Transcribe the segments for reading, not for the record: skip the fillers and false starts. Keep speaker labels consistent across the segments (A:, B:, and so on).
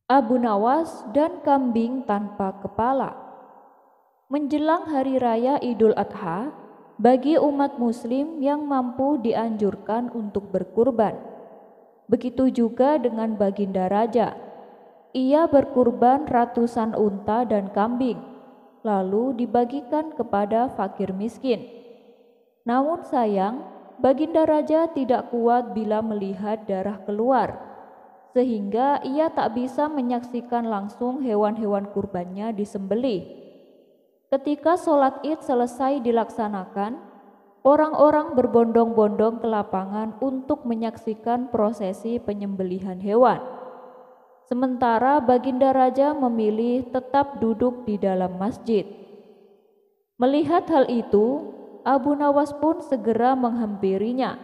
A: Abu Nawas dan kambing tanpa kepala. Menjelang hari raya Idul Adha, bagi umat muslim yang mampu dianjurkan untuk berkurban. Begitu juga dengan Baginda Raja. Ia berkurban ratusan unta dan kambing, lalu dibagikan kepada fakir miskin. Namun sayang, Baginda Raja tidak kuat bila melihat darah keluar, sehingga ia tak bisa menyaksikan langsung hewan-hewan kurbannya disembelih. Ketika sholat Id selesai dilaksanakan, orang-orang berbondong-bondong ke lapangan untuk menyaksikan prosesi penyembelihan hewan. Sementara Baginda Raja memilih tetap duduk di dalam masjid. Melihat hal itu, Abu Nawas pun segera menghampirinya.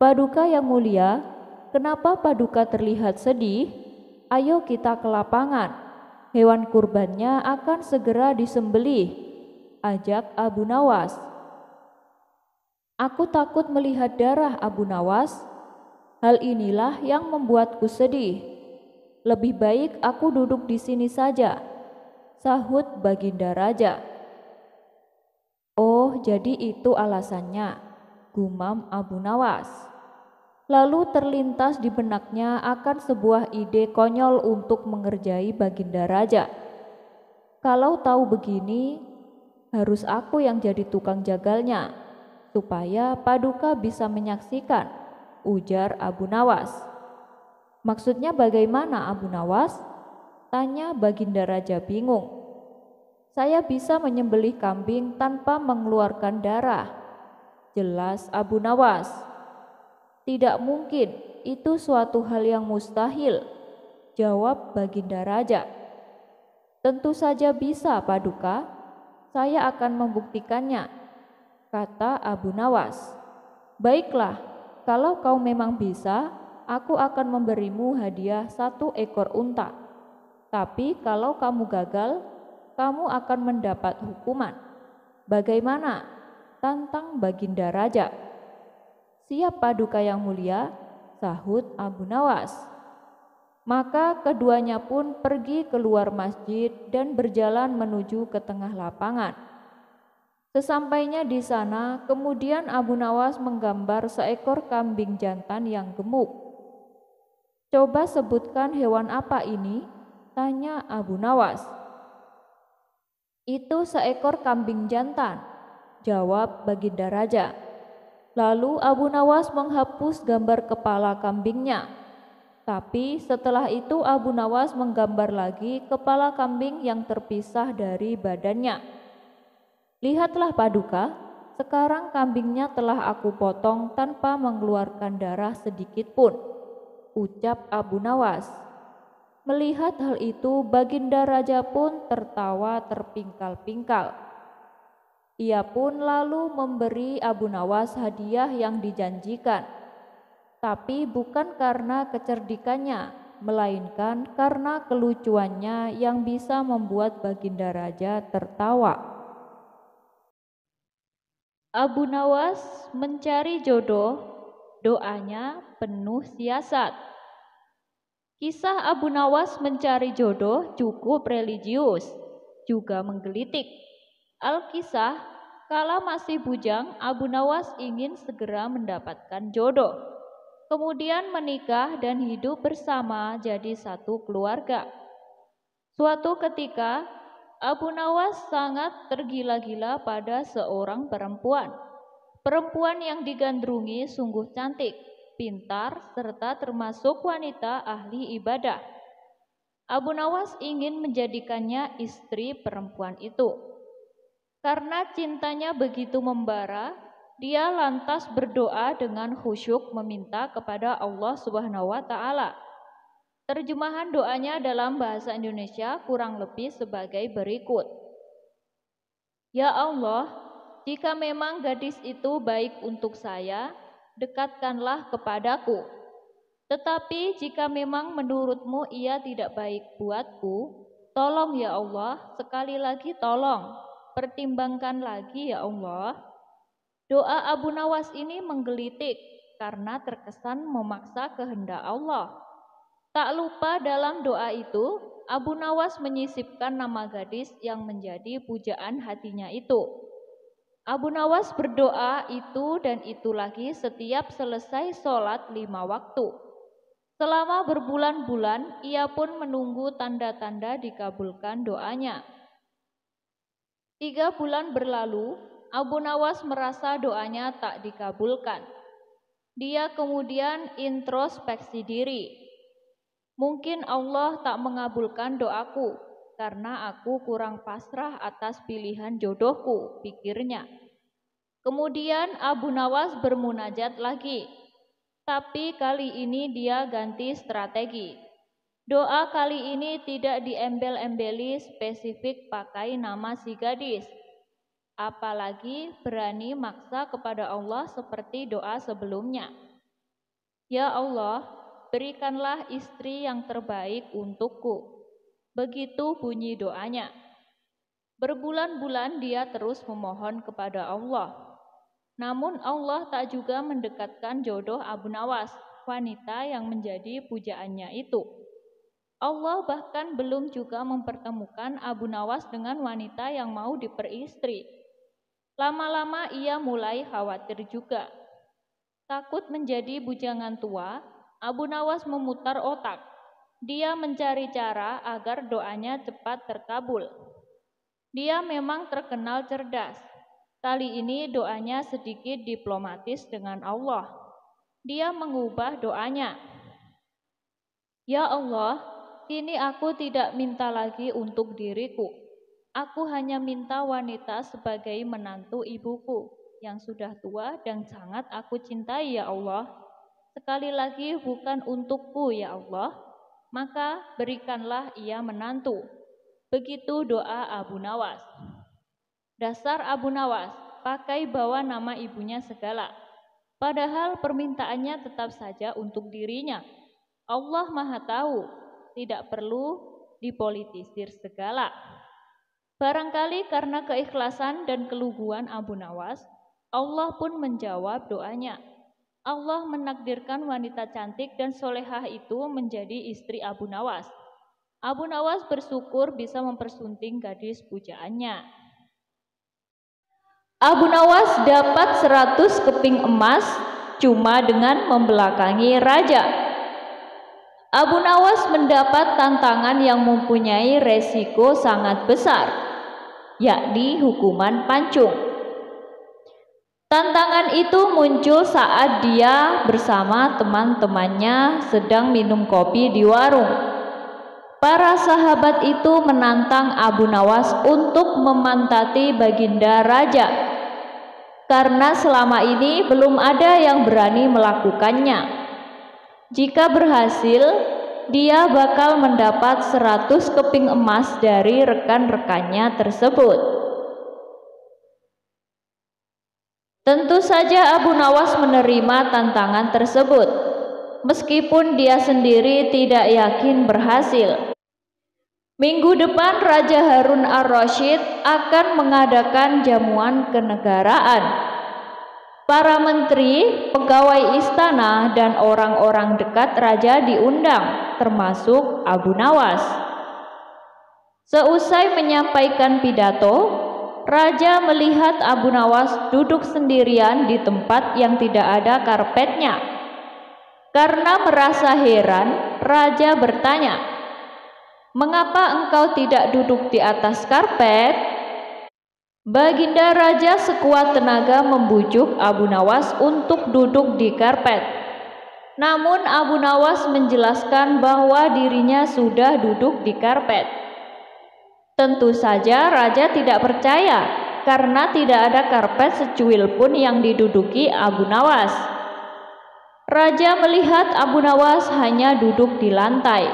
A: "Paduka yang mulia, kenapa Paduka terlihat sedih? Ayo kita ke lapangan. Hewan kurbannya akan segera disembelih," ajak Abu Nawas. "Aku takut melihat darah, Abu Nawas. Hal inilah yang membuatku sedih. Lebih baik aku duduk di sini saja," sahut Baginda Raja. "Oh, jadi itu alasannya," gumam Abu Nawas. Lalu terlintas di benaknya akan sebuah ide konyol untuk mengerjai Baginda Raja. "Kalau tahu begini, harus aku yang jadi tukang jagalnya, supaya Paduka bisa menyaksikan," ujar Abu Nawas. "Maksudnya bagaimana, Abu Nawas?" tanya Baginda Raja bingung. "Saya bisa menyembelih kambing tanpa mengeluarkan darah," jelas Abu Nawas. "Tidak mungkin, itu suatu hal yang mustahil," jawab Baginda Raja. "Tentu saja bisa, Paduka. Saya akan membuktikannya," kata Abu Nawas. "Baiklah, kalau kau memang bisa, aku akan memberimu hadiah 1 ekor unta. Tapi kalau kamu gagal, kamu akan mendapat hukuman. Bagaimana?" tantang Baginda Raja. "Siap, Paduka yang mulia," sahut Abu Nawas. Maka keduanya pun pergi keluar masjid dan berjalan menuju ke tengah lapangan. Sesampainya di sana, kemudian Abu Nawas menggambar seekor kambing jantan yang gemuk. "Coba sebutkan hewan apa ini?" tanya Abu Nawas. "Itu seekor kambing jantan," jawab Baginda Raja. Lalu Abu Nawas menghapus gambar kepala kambingnya. Tapi setelah itu Abu Nawas menggambar lagi kepala kambing yang terpisah dari badannya. "Lihatlah, Paduka, sekarang kambingnya telah aku potong tanpa mengeluarkan darah sedikit pun," ucap Abu Nawas. Melihat hal itu, Baginda Raja pun tertawa terpingkal-pingkal. Ia pun lalu memberi Abu Nawas hadiah yang dijanjikan, tapi bukan karena kecerdikannya, melainkan karena kelucuannya yang bisa membuat Baginda Raja tertawa. Abu Nawas mencari jodoh, doanya penuh siasat. Kisah Abu Nawas mencari jodoh cukup religius, juga menggelitik. Alkisah, kala masih bujang, Abu Nawas ingin segera mendapatkan jodoh. Kemudian menikah dan hidup bersama jadi satu keluarga. Suatu ketika, Abu Nawas sangat tergila-gila pada seorang perempuan. Perempuan yang digandrungi sungguh cantik, pintar, serta termasuk wanita ahli ibadah. Abu Nawas ingin menjadikannya istri perempuan itu. Karena cintanya begitu membara, dia lantas berdoa dengan khusyuk meminta kepada Allah Subhanahu wa taala. Terjemahan doanya dalam bahasa Indonesia kurang lebih sebagai berikut. "Ya Allah, jika memang gadis itu baik untuk saya, dekatkanlah kepadaku. Tetapi jika memang menurutmu ia tidak baik buatku, tolong ya Allah, sekali lagi tolong, pertimbangkan lagi ya Allah." Doa Abu Nawas ini menggelitik karena terkesan memaksa kehendak Allah. Tak lupa dalam doa itu, Abu Nawas menyisipkan nama gadis yang menjadi pujaan hatinya itu. Abu Nawas berdoa itu dan itu lagi setiap selesai sholat 5 waktu. Selama berbulan-bulan, ia pun menunggu tanda-tanda dikabulkan doanya. 3 bulan berlalu, Abu Nawas merasa doanya tak dikabulkan. Dia kemudian introspeksi diri. Mungkin Allah tak mengabulkan doaku karena aku kurang pasrah atas pilihan jodohku, pikirnya. Kemudian Abu Nawas bermunajat lagi, tapi kali ini dia ganti strategi. Doa kali ini tidak diembel-embeli spesifik pakai nama si gadis, apalagi berani maksa kepada Allah seperti doa sebelumnya. Ya Allah, berikanlah istri yang terbaik untukku. Begitu bunyi doanya. Berbulan-bulan dia terus memohon kepada Allah. Namun Allah tak juga mendekatkan jodoh Abu Nawas, wanita yang menjadi pujaannya itu. Allah bahkan belum juga mempertemukan Abu Nawas dengan wanita yang mau diperistri. Lama-lama ia mulai khawatir juga. Takut menjadi bujangan tua, Abu Nawas memutar otak. Dia mencari cara agar doanya cepat terkabul. Dia memang terkenal cerdas. Kali ini doanya sedikit diplomatis dengan Allah. Dia mengubah doanya. Ya Allah, kini aku tidak minta lagi untuk diriku. Aku hanya minta wanita sebagai menantu ibuku yang sudah tua dan sangat aku cintai ya Allah. Sekali lagi bukan untukku ya Allah, maka berikanlah ia menantu. Begitu doa Abu Nawas. Dasar Abu Nawas, pakai bawa nama ibunya segala. Padahal permintaannya tetap saja untuk dirinya. Allah Maha Tahu, tidak perlu dipolitisir segala. Barangkali karena keikhlasan dan keluguan Abu Nawas, Allah pun menjawab doanya. Allah menakdirkan wanita cantik dan solehah itu menjadi istri Abu Nawas. Abu Nawas bersyukur bisa mempersunting gadis pujaannya. Abu Nawas dapat 100 keping emas cuma dengan membelakangi raja. Abu Nawas mendapat tantangan yang mempunyai resiko sangat besar, yakni hukuman pancung. Tantangan itu muncul saat dia bersama teman-temannya sedang minum kopi di warung. Para sahabat itu menantang Abu Nawas untuk memantati baginda raja, karena selama ini belum ada yang berani melakukannya. Jika berhasil, dia bakal mendapat 100 keping emas dari rekan-rekannya tersebut. Tentu saja Abu Nawas menerima tantangan tersebut, meskipun dia sendiri tidak yakin berhasil. Minggu depan Raja Harun ar-Rasyid akan mengadakan jamuan kenegaraan. Para menteri, pegawai istana, dan orang-orang dekat raja diundang, termasuk Abu Nawas. Seusai menyampaikan pidato, raja melihat Abu Nawas duduk sendirian di tempat yang tidak ada karpetnya. Karena merasa heran, raja bertanya, "Mengapa engkau tidak duduk di atas karpet?" Baginda raja sekuat tenaga membujuk Abu Nawas untuk duduk di karpet. Namun Abu Nawas menjelaskan bahwa dirinya sudah duduk di karpet. Tentu saja raja tidak percaya karena tidak ada karpet secuil pun yang diduduki Abu Nawas. Raja melihat Abu Nawas hanya duduk di lantai.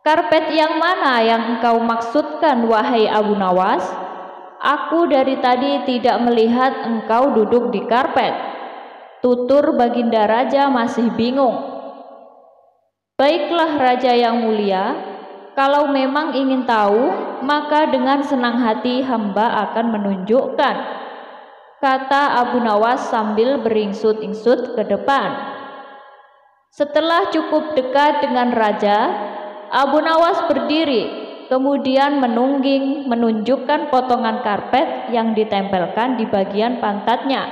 A: "Karpet yang mana yang engkau maksudkan, wahai Abu Nawas? Aku dari tadi tidak melihat engkau duduk di karpet," tutur baginda raja masih bingung. "Baiklah raja yang mulia, kalau memang ingin tahu, maka dengan senang hati hamba akan menunjukkan," kata Abu Nawas sambil beringsut-ingsut ke depan. Setelah cukup dekat dengan raja, Abu Nawas berdiri, kemudian menunjukkan potongan karpet yang ditempelkan di bagian pantatnya.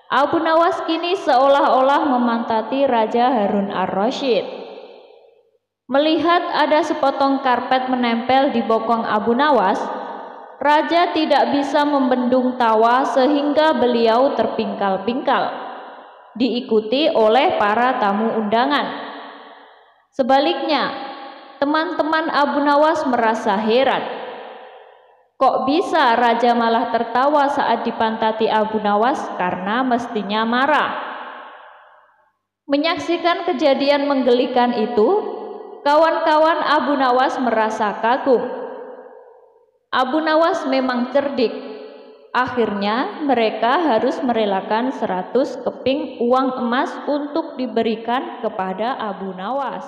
A: Abu Nawas kini seolah-olah memantati Raja Harun ar-Rasyid. Melihat ada sepotong karpet menempel di bokong Abu Nawas, raja tidak bisa membendung tawa sehingga beliau terpingkal-pingkal, diikuti oleh para tamu undangan. Sebaliknya, teman-teman Abu Nawas merasa heran. Kok bisa raja malah tertawa saat dipantati Abu Nawas karena mestinya marah? Menyaksikan kejadian menggelikan itu, kawan-kawan Abu Nawas merasa kagum. Abu Nawas memang cerdik. Akhirnya mereka harus merelakan 100 keping uang emas untuk diberikan kepada Abu Nawas.